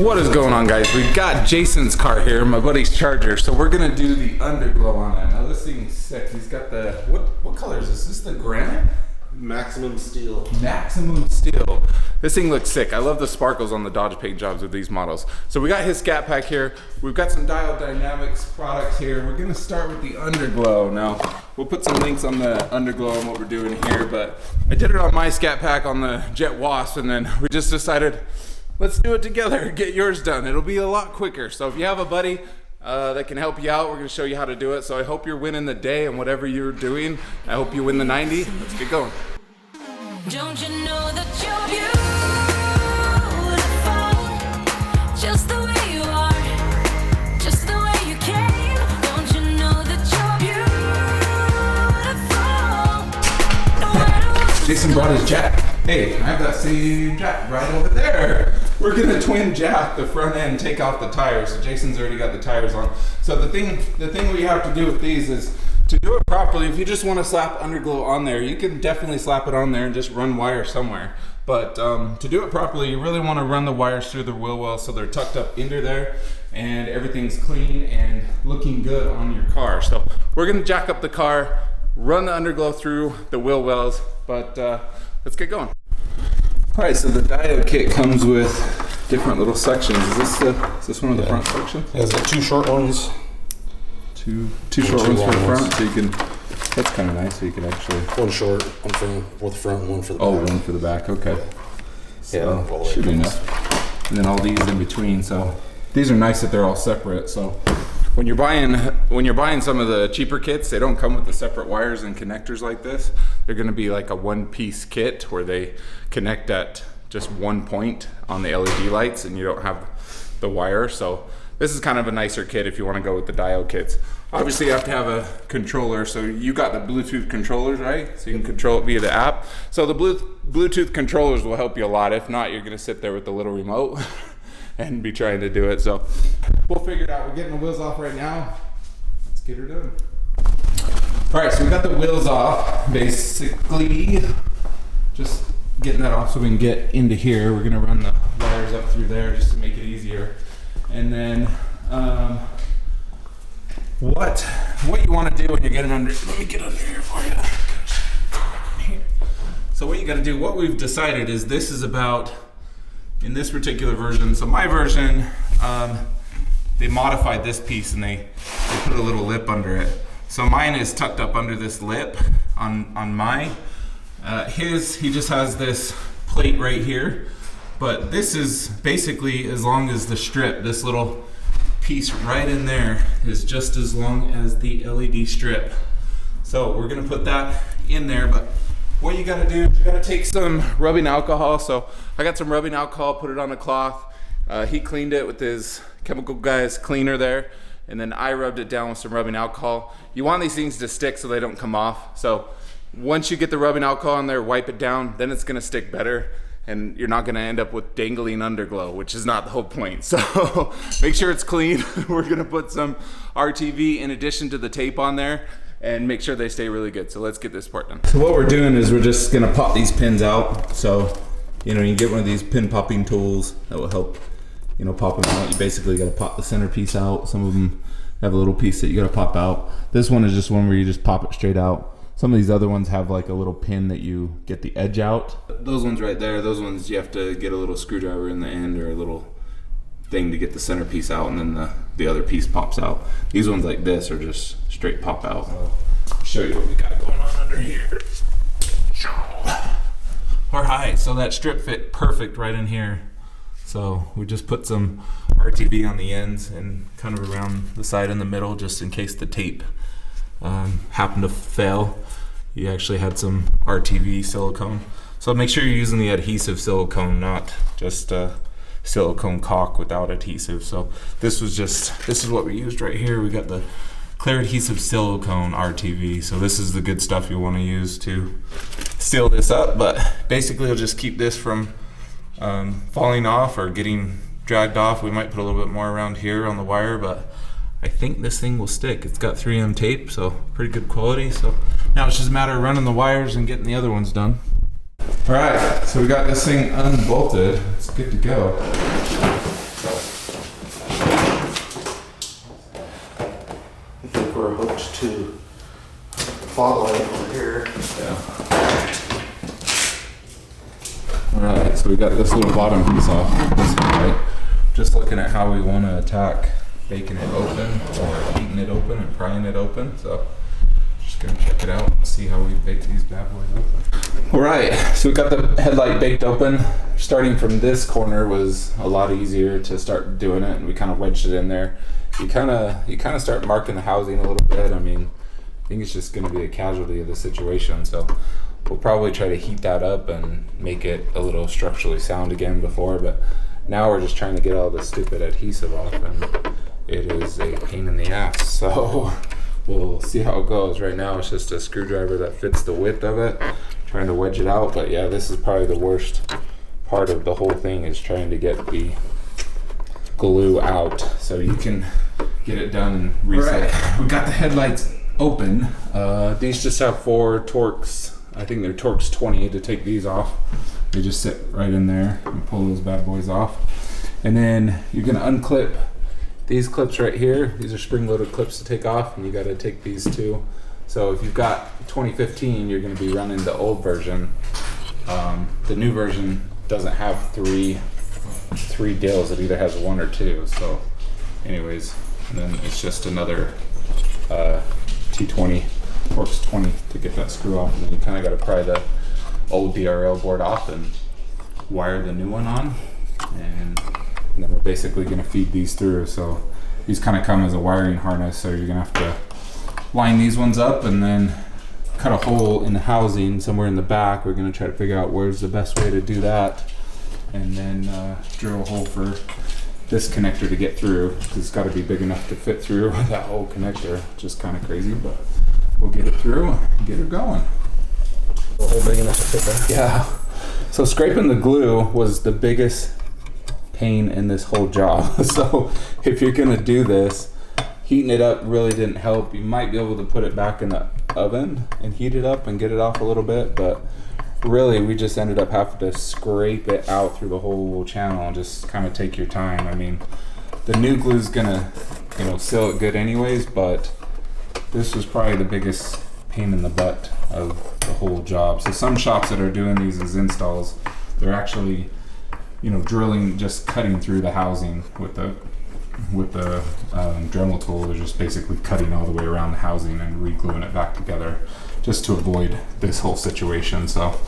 What is going on, guys? We've got Jason's car here, my buddy's Charger. So we're gonna do the underglow on that. Now this thing's sick. He's got the, what color is this? Is this the granite? Maximum steel. Maximum steel. This thing looks sick. I love the sparkles on the Dodge paint jobs with these models. So we got his Scatpack here. We've got some Diode Dynamics products here. We're gonna start with the underglow. Now, we'll put some links on the underglow and what we're doing here, but I did it on my Scatpack on the Jet Wasp, and then we just decided, let's do it together, get yours done. It'll be a lot quicker. So if you have a buddy that can help you out, we're gonna show you how to do it. So I hope you're winning the day and whatever you're doing. I hope you win the 90. Let's get going. Don't you know that you're beautiful, just the way you are, just the way you came. Don't you know that you're beautiful? Jason brought his jack. Hey, I have that same jack right over there. We're gonna twin jack the front end, take off the tires. So Jason's already got the tires on. So the thing we have to do with these is, to do it properly, if you just want to slap underglow on there, you can definitely slap it on there and just run wire somewhere. But to do it properly, you really want to run the wires through the wheel well so they're tucked up into there and everything's clean and looking good on your car. So we're gonna jack up the car, run the underglow through the wheel wells, but let's get going. All right, so the diode kit comes with different little sections. Is this one of the front sections? Yeah, it's got two short ones. Two short ones for the front, so you can, that's kind of nice, so you can actually... One short, one for the front, and one for the back. Oh, one for the back, okay. So, yeah, should be enough. And then all these in between, so these are nice that they're all separate. So when you're buying some of the cheaper kits, they don't come with the separate wires and connectors like this. They're gonna be like a one-piece kit where they connect at just one point on the LED lights and you don't have the wire. So this is kind of a nicer kit if you want to go with the diode kits. Obviously you have to have a controller, so you got the Bluetooth controllers, right? So you can control it via the app. So the Bluetooth controllers will help you a lot. If not, you're gonna sit there with the little remote and be trying to do it. So we'll figure it out. We're getting the wheels off right now. Let's get her done. All right, so we got the wheels off, basically. Just getting that off so we can get into here. We're gonna run the wires up through there just to make it easier. And then what you want to do when you're getting under, let me get under here for you. So what you got to do, what we've decided is this is about, in this particular version, so my version, they modified this piece and they put a little lip under it. So mine is tucked up under this lip on mine. He just has this plate right here. But this is basically as long as the strip. This little piece right in there is just as long as the LED strip. So we're gonna put that in there, but what you gotta do, you gotta take some rubbing alcohol. So I got some rubbing alcohol, put it on a cloth. He cleaned it with his chemical guy's cleaner there, and then I rubbed it down with some rubbing alcohol. You want these things to stick so they don't come off. So once you get the rubbing alcohol on there, wipe it down, then it's gonna stick better. And you're not gonna end up with dangling underglow, which is not the whole point. So make sure it's clean. We're gonna put some RTV in addition to the tape on there and make sure they stay really good. So let's get this part done. So what we're doing is we're just gonna pop these pins out. So, you get one of these pin popping tools that will help, pop them out. You basically gotta pop the centerpiece out. Some of them have a little piece that you gotta pop out. This one is just one where you just pop it straight out. Some of these other ones have like a little pin that you get the edge out. Those ones right there, those ones you have to get a little screwdriver in the end or a little thing to get the centerpiece out, and then the other piece pops out. These ones like this are just straight pop out. I'll show you what we got going on under here. All right, so that strip fit perfect right in here. So we just put some RTV on the ends and kind of around the side in the middle just in case the tape happened to fail. You actually had some RTV silicone. So make sure you're using the adhesive silicone, not just silicone caulk without adhesive. So this is what we used right here. We got the clear adhesive silicone RTV. So this is the good stuff you want to use to seal this up. But basically it'll just keep this from falling off or getting dragged off. We might put a little bit more around here on the wire, but I think this thing will stick. It's got 3M tape, so pretty good quality. So now it's just a matter of running the wires and getting the other ones done. All right, so we got this thing unbolted. It's good to go. So for a hooked to fog light over here. Yeah. Alright, so we got this little bottom piece off. This headlight. Just looking at how we want to attack baking it open or heating it open and prying it open. So just gonna check it out and see how we bake these bad boys open. Alright, so we got the headlight baked open. Starting from this corner was a lot easier to start doing it, and we kind of wedged it in there. You kind of start marking the housing a little bit. I mean, I think it's just going to be a casualty of the situation. So we'll probably try to heat that up and make it a little structurally sound again before, but now we're just trying to get all this stupid adhesive off, and it is a pain in the ass. So we'll see how it goes. Right now it's just a screwdriver that fits the width of it, trying to wedge it out. But yeah, this is probably the worst part of the whole thing, is trying to get the glue out so you can get it done and reset. Right. We got the headlights open. These just have 4 Torx. I think they're Torx 20 to take these off. They just sit right in there and pull those bad boys off. And then you're gonna unclip these clips right here. These are spring-loaded clips to take off, and you gotta take these too. So if you've got 2015, you're gonna be running the old version. The new version doesn't have three deals. It either has 1 or 2. So anyways, and then it's just another T20 Torx 20 to get that screw off, and then you kind of got to pry the old DRL board off and wire the new one on, and then we're basically going to feed these through. So these kind of come as a wiring harness, so you're going to have to line these ones up and then cut a hole in the housing somewhere in the back. We're going to try to figure out where's the best way to do that, and then drill a hole for this connector to get through, because it's got to be big enough to fit through that whole connector, which is kind of crazy, but we'll get it through and get it going. A hole big enough to fit there? Yeah. So scraping the glue was the biggest pain in this whole job. So if you're gonna do this, heating it up really didn't help. You might be able to put it back in the oven and heat it up and get it off a little bit, but really we just ended up having to scrape it out through the whole channel and just kind of take your time. I mean, the new glue's gonna, seal it good anyways, but this was probably the biggest pain in the butt of the whole job. So some shops that are doing these as installs, they're actually, drilling, just cutting through the housing with the Dremel tool. They're just basically cutting all the way around the housing and re-gluing it back together, just to avoid this whole situation. So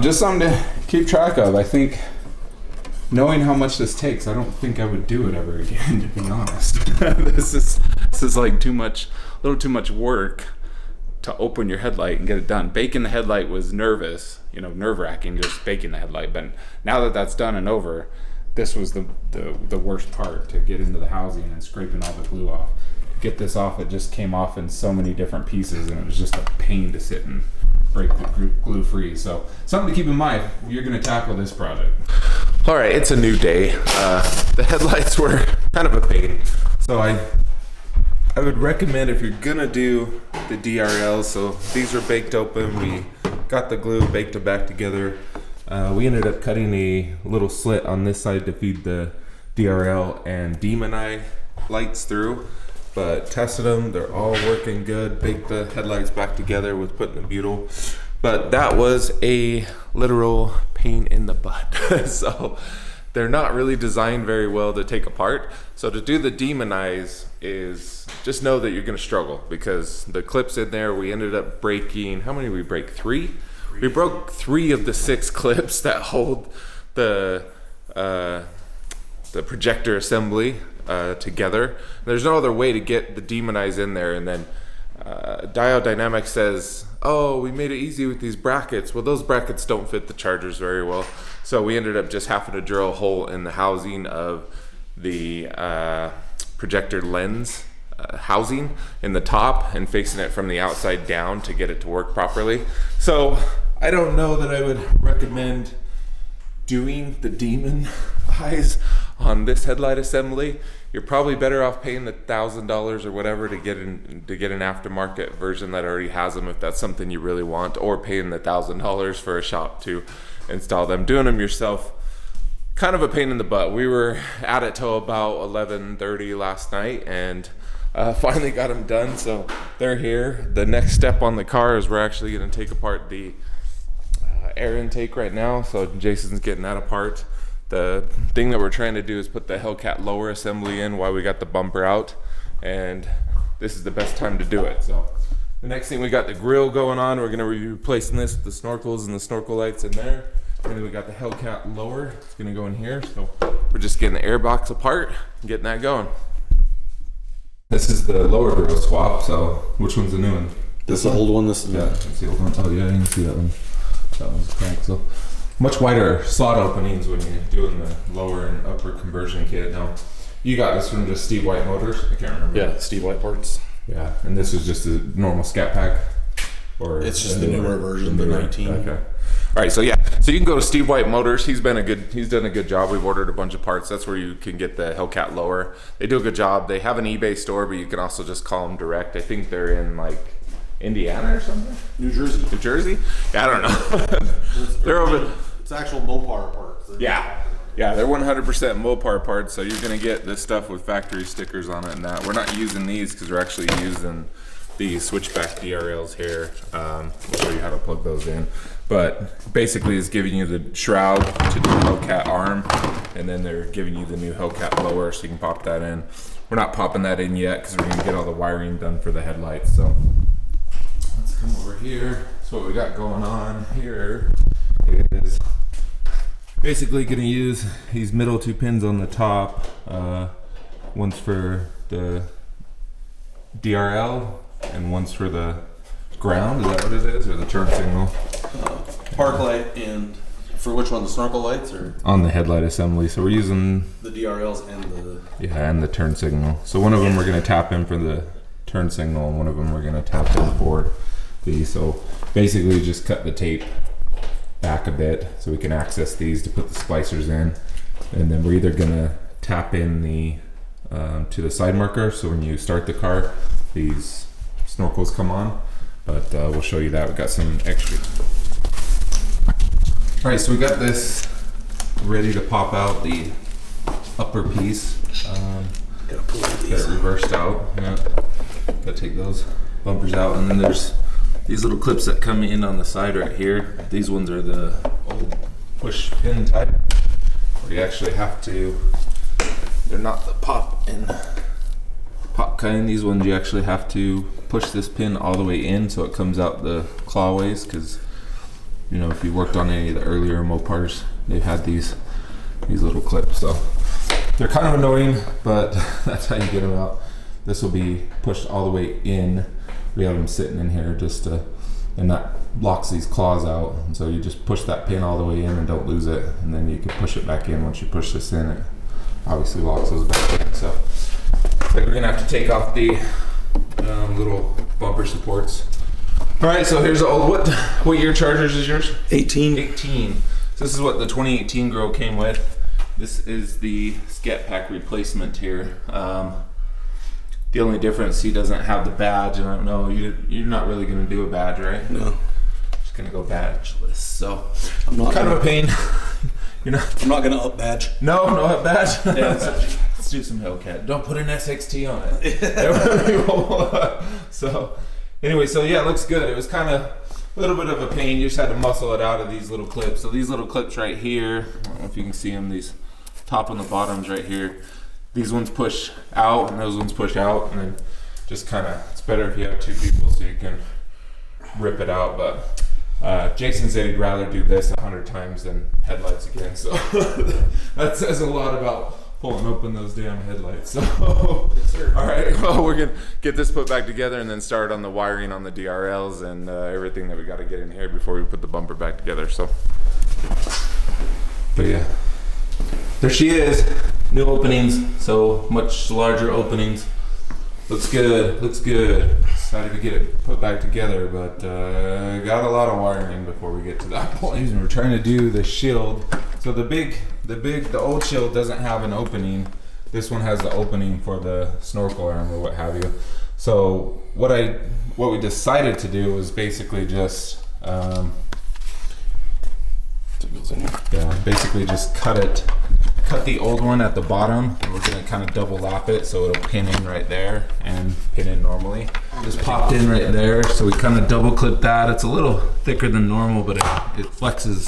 just something to keep track of. I think, knowing how much this takes, I don't think I would do it ever again, to be honest. This is like a little too much work to open your headlight and get it done. Baking the headlight was nerve-wracking, just baking the headlight. But now that that's done and over, this was the worst part, to get into the housing and scraping all the glue off. To get this off, it just came off in so many different pieces, and it was just a pain to sit and break the glue free. So something to keep in mind if you're going to tackle this project. All right, it's a new day. The headlights were kind of a pain. So I would recommend, if you're gonna do the DRL, so these are baked open, we got the glue, baked them back together. We ended up cutting a little slit on this side to feed the DRL and demon eye lights through, but tested them, they're all working good. Baked the headlights back together with putting the butyl, but that was a literal pain in the butt. So they're not really designed very well to take apart. So to do the demon eyes is, just know that you're gonna struggle, because the clips in there, we ended up breaking, how many did we break? 3? We broke 3 of the 6 clips that hold the projector assembly together. There's no other way to get the demon eyes in there. And then Diode Dynamics says, oh, we made it easy with these brackets. Well, those brackets don't fit the chargers very well. So we ended up just having to drill a hole in the housing of the projector lens housing in the top and facing it from the outside down to get it to work properly. So I don't know that I would recommend doing the demon eyes on this headlight assembly. You're probably better off paying the $1,000 or whatever to get an aftermarket version that already has them, if that's something you really want, or paying the $1,000 for a shop to install them. Doing them yourself, kind of a pain in the butt. We were at it till about 11:30 last night, and Finally got them done, so they're here. The next step on the car is we're actually going to take apart the air intake right now. So Jason's getting that apart. The thing that we're trying to do is put the Hellcat Lower assembly in while we got the bumper out, and this is the best time to do it. So the next thing, we got the grill going on. We're going to be replacing this with the snorkels and the snorkel lights in there. And then we got the Hellcat Lower. It's going to go in here. So we're just getting the airbox apart and getting that going. This is the lower grill swap. So which one's the new one? This is the old one. This is that's the old one. Oh yeah, you can see that one. That one's cracked. So much wider slot openings when you're doing the lower and upper conversion kit. Now you got this from just Steve White Motors. I can't remember. Yeah, Steve White parts. Yeah, and this is just a normal Scatpack, or It's just the newer version, the 19. Okay. All right, so yeah, so you can go to Steve White Motors. He's done a good job. We've ordered a bunch of parts. That's where you can get the Hellcat Lower. They do a good job. They have an eBay store, but you can also just call them direct. I think they're in like Indiana or something. New Jersey. New Jersey? Yeah, I don't know. They're over. It's actual Mopar parts. Yeah. Yeah, they're 100% Mopar parts, so you're gonna get this stuff with factory stickers on it and that. We're not using these because we're actually using the switchback DRLs here. We'll show you how to plug those in. But basically it's giving you the shroud to the Hellcat arm, and then they're giving you the new Hellcat Lower so you can pop that in. We're not popping that in yet because we're gonna get all the wiring done for the headlights. So let's come over here. So what we got going on here is basically going to use these middle two pins on the top. One's for the DRL and one's for the ground. Is that what it is, or the turn signal? Park light, and for which one? The snorkel lights or On the headlight assembly. So we're using the DRLs and the and the turn signal. So one of them we're going to tap in for the turn signal, and one of them we're going to tap in for these. So basically just cut the tape back a bit so we can access these to put the splicers in, and then we're either gonna tap in the to the side marker, so when you start the car these snorkels come on, but we'll show you that. We've got some extra. All right, so we got this ready to pop out, the upper piece. gotta pull these. Get it reversed out. Yeah. Gotta take those bumpers out, and then there's these little clips that come in on the side right here. These ones are the old push pin type, where you actually have to, they're not the pop kind. These ones you actually have to push this pin all the way in so it comes out the clawways, because you know, if you worked on any of the earlier Mopars, they've had these little clips. So they're kind of annoying, but that's how you get them out. This will be pushed all the way in. We have them sitting in here just to, and that blocks these claws out. And so you just push that pin all the way in and don't lose it. And then you can push it back in. Once you push this in, it obviously locks those back in. So it's like we're gonna have to take off the little bumper supports. All right, so here's the old, what year Chargers is yours? 18. 18. So this is what the 2018 Grow came with. This is the Scatpack replacement here. The only difference, he doesn't have the badge, and I don't know, you're not really going to do a badge, right? No. Just going to go badgeless. So I'm not kind of a pain. You're not. I'm not gonna up badge. No up badge. Yeah, let's do some Hellcat. Don't put an SXT on it. So anyway, so yeah, it looks good. It was kind of a little bit of a pain. You just had to muscle it out of these little clips. So these little clips right here, I don't know if you can see them, these top and the bottoms right here. These ones push out and those ones push out, and then just kind of, it's better if you have two people so you can rip it out. But Jason said he'd rather do this 100 times than headlights again. So that says a lot about pulling open those damn headlights. So yes, sir. All right, well, we're gonna get this put back together and then start on the wiring on the DRLs and everything that we got to get in here before we put the bumper back together. So, but yeah, there she is. New openings, so much larger openings. Looks good, looks good. Excited to get it put back together, but got a lot of wiring before we get to that point. We're trying to do the shield. So the old shield doesn't have an opening. This one has the opening for the snorkel arm or what have you. So what we decided to do was basically just basically just cut cut the old one at the bottom, and we're gonna kind of double lap it so it'll pin in right there and pin in normally. Just popped in right there, so we kind of double clip that. It's a little thicker than normal, but it flexes.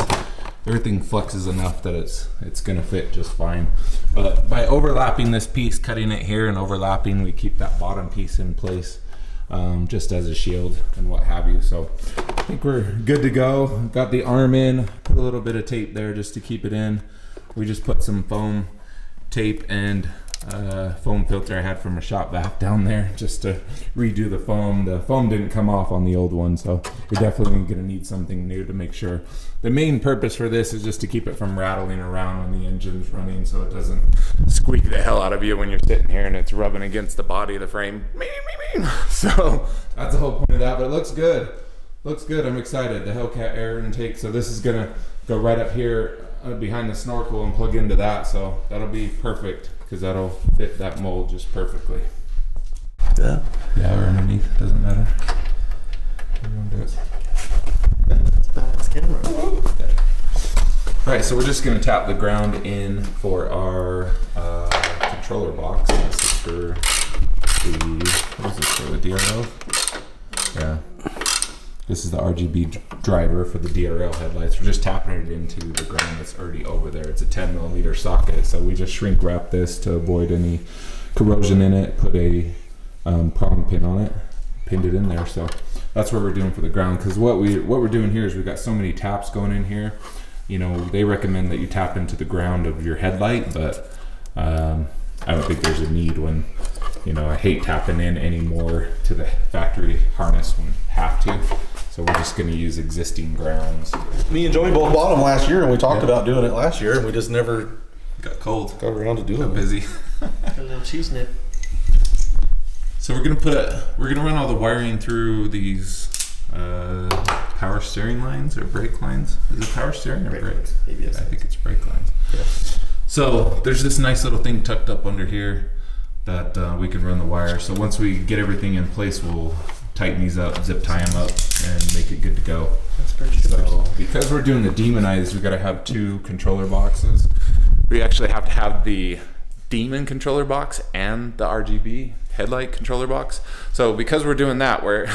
Everything flexes enough that it's gonna fit just fine. But by overlapping this piece, cutting it here and overlapping, we keep that bottom piece in place, just as a shield and what have you. So I think we're good to go. Got the arm in, put a little bit of tape there just to keep it in. We just put some foam tape and foam filter I had from a shop vac down there just to redo the foam. The foam didn't come off on the old one, so you're definitely gonna need something new to make sure. The main purpose for this is just to keep it from rattling around when the engine's running, so it doesn't squeak the hell out of you when you're sitting here and it's rubbing against the body of the frame. So that's the whole point of that, but it looks good. Looks good, I'm excited. The Hellcat air intake, so this is gonna go right up here behind the snorkel and plug into that, so that'll be perfect because that'll fit that mold just perfectly. Yeah. Yeah, or underneath, doesn't matter. Everyone do it. It's a badass camera. All right, so we're just gonna tap the ground in for our controller box. This is for the, what is this for, the DRL? Yeah. This is the RGB driver for the DRL headlights. We're just tapping it into the ground that's already over there. It's a 10mm socket, so we just shrink wrap this to avoid any corrosion in it, put a prong pin on it, pinned it in there. So that's what we're doing for the ground, because what we're doing here is we've got so many taps going in here. You know, they recommend that you tap into the ground of your headlight, but I don't think there's a need when, you know, I hate tapping in anymore to the factory harness when I have to. So we're just gonna use existing grounds. Me and Joey both bought them last year, and we talked about doing it last year, and we just never Got cold. got around to doing Got it. busy. A little cheese nip. So we're gonna run all the wiring through these power steering lines or brake lines. Is it power steering or brake? ABS. I think it's brake lines. Yeah. So there's this nice little thing tucked up under here that we can run the wire. So once we get everything in place, we'll tighten these up, zip tie them up, and make it good to go. That's pretty So because we're doing the demonized, we gotta have 2 controller boxes. We actually have to have the Demon controller box and the RGB headlight controller box. So because we're doing that, we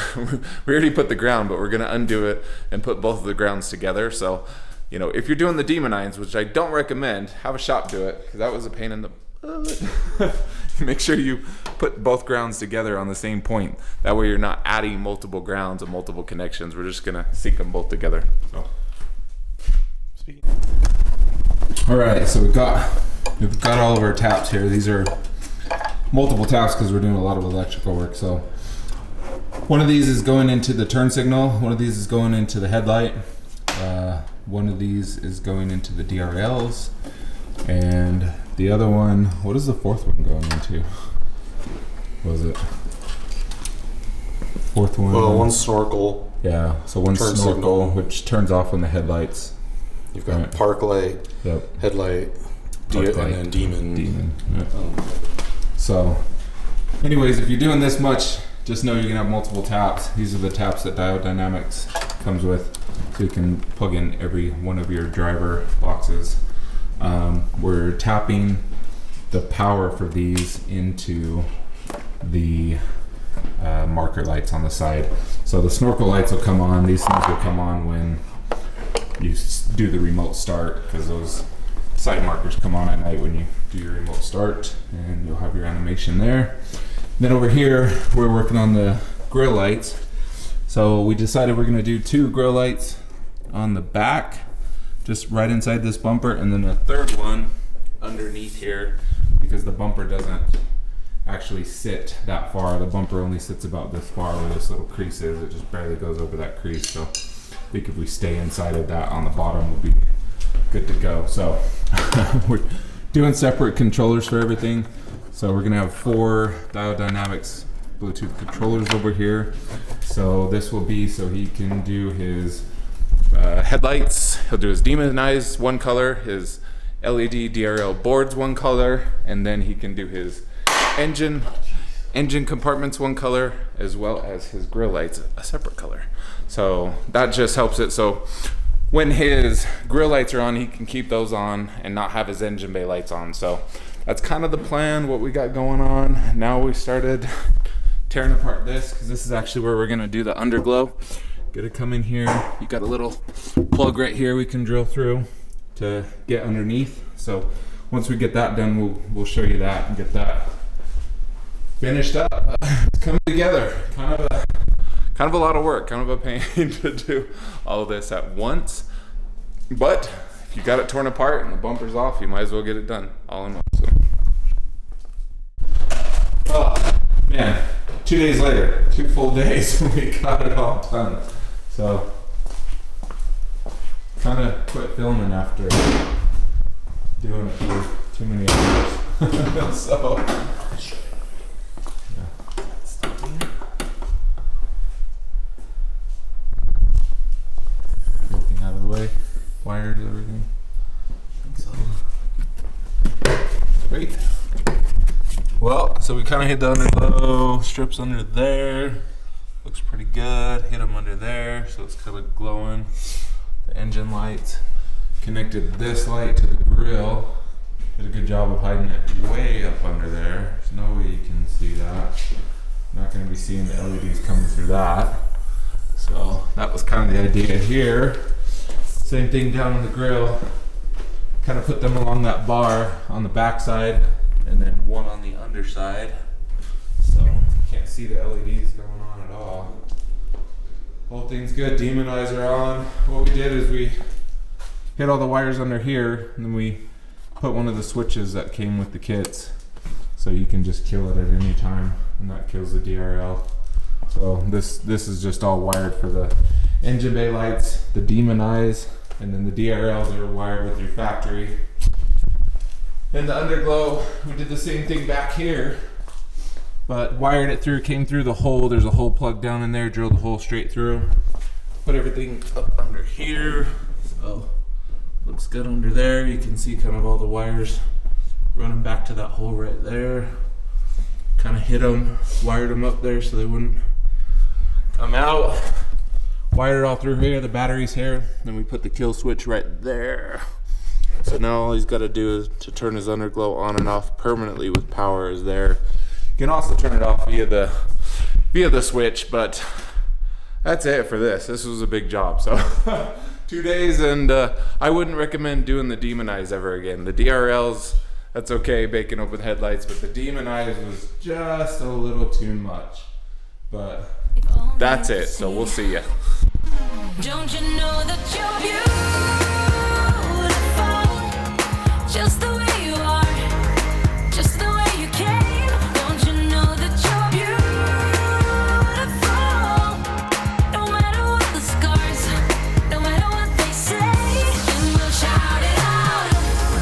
already put the ground, but we're gonna undo it and put both of the grounds together. So, you know, if you're doing the demonized, which I don't recommend, have a shop do it, because that was a pain in the butt. Make sure you put both grounds together on the same point. That way you're not adding multiple grounds and multiple connections. We're just gonna sync them both together. So. All right, so we've got all of our taps here. These are multiple taps because we're doing a lot of electrical work. So one of these is going into the turn signal. One of these is going into the headlight. One of these is going into the DRLs. And the other one, what is the fourth one going into? What was it? Fourth one? Well, one's snorkel. Yeah, so one's Turn snorkel, signal. which turns off when the headlights. You've got Right. park light, Yep. headlight, Park and light. then demon. Demon. Yep. So, anyways, if you're doing this much, just know you're gonna have multiple taps. These are the taps that Diode Dynamics comes with, so you can plug in every one of your driver boxes. We're tapping the power for these into the marker lights on the side. So the snorkel lights will come on. These things will come on when you do the remote start, because those side markers come on at night when you do your remote start, and you'll have your animation there. Then over here, we're working on the grill lights. So we decided we're gonna do 2 grill lights on the back, just right inside this bumper, and then a third one underneath here, because the bumper doesn't actually sit that far. The bumper only sits about this far where this little crease is. It just barely goes over that crease. So I think if we stay inside of that on the bottom, we'll be good to go. So we're doing separate controllers for everything. So we're gonna have 4 Diode Dynamics Bluetooth controllers over here. So this will be so he can do his headlights. He'll do his demonized one color, his LED DRL boards one color, and then he can do his engine compartments one color, as well as his grill lights a separate color. So that just helps it. So when his grill lights are on, he can keep those on and not have his engine bay lights on. So that's kind of the plan, what we got going on. Now we started tearing apart this, because this is actually where we're gonna do the underglow. Gotta come in here. You got a little plug right here we can drill through to get underneath. So once we get that done, we'll show you that and get that finished up. It's coming together. Kind of a lot of work, kind of a pain to do all of this at once. But if you got it torn apart and the bumper's off, you might as well get it done all in once. So. Oh man, 2 days later, 2 full days, we got it all done. So kind of quit filming after doing it for too many hours. So everything out of the way, wires, everything. Great. Well, so we kind of hit the underglow strips under there. Looks pretty good. Hit them under there, so it's kind of glowing. The engine lights. Connected this light to the grill. Did a good job of hiding it way up under there. There's no way you can see that. Not going to be seeing the LEDs coming through that. So that was kind of the idea here. Same thing down on the grill. Kind of put them along that bar on the back side, and then one on the underside. So you can't see the LEDs going on at all. Whole thing's good. Demonizer on. What we did is we hit all the wires under here, and then we put one of the switches that came with the kits, so you can just kill it at any time, and that kills the DRL. So this is just all wired for the engine bay lights, the demonize, and then the DRLs are wired with your factory. And the underglow, we did the same thing back here, but wired it through, came through the hole. There's a hole plug down in there, drilled the hole straight through. Put everything up under here. So looks good under there. You can see kind of all the wires running back to that hole right there. Kind of hit them, wired them up there so they wouldn't come out. Wired it all through here, the battery's here. Then we put the kill switch right there. So now all he's got to do is to turn his underglow on and off permanently with power is there. You can also turn it off via the switch, but that's it for this. This was a big job. So 2 days, and I wouldn't recommend doing the demonize ever again. The DRLs, that's okay, baking open headlights, but the demonize was just a little too much. But that's it, so we'll see ya. Don't you know that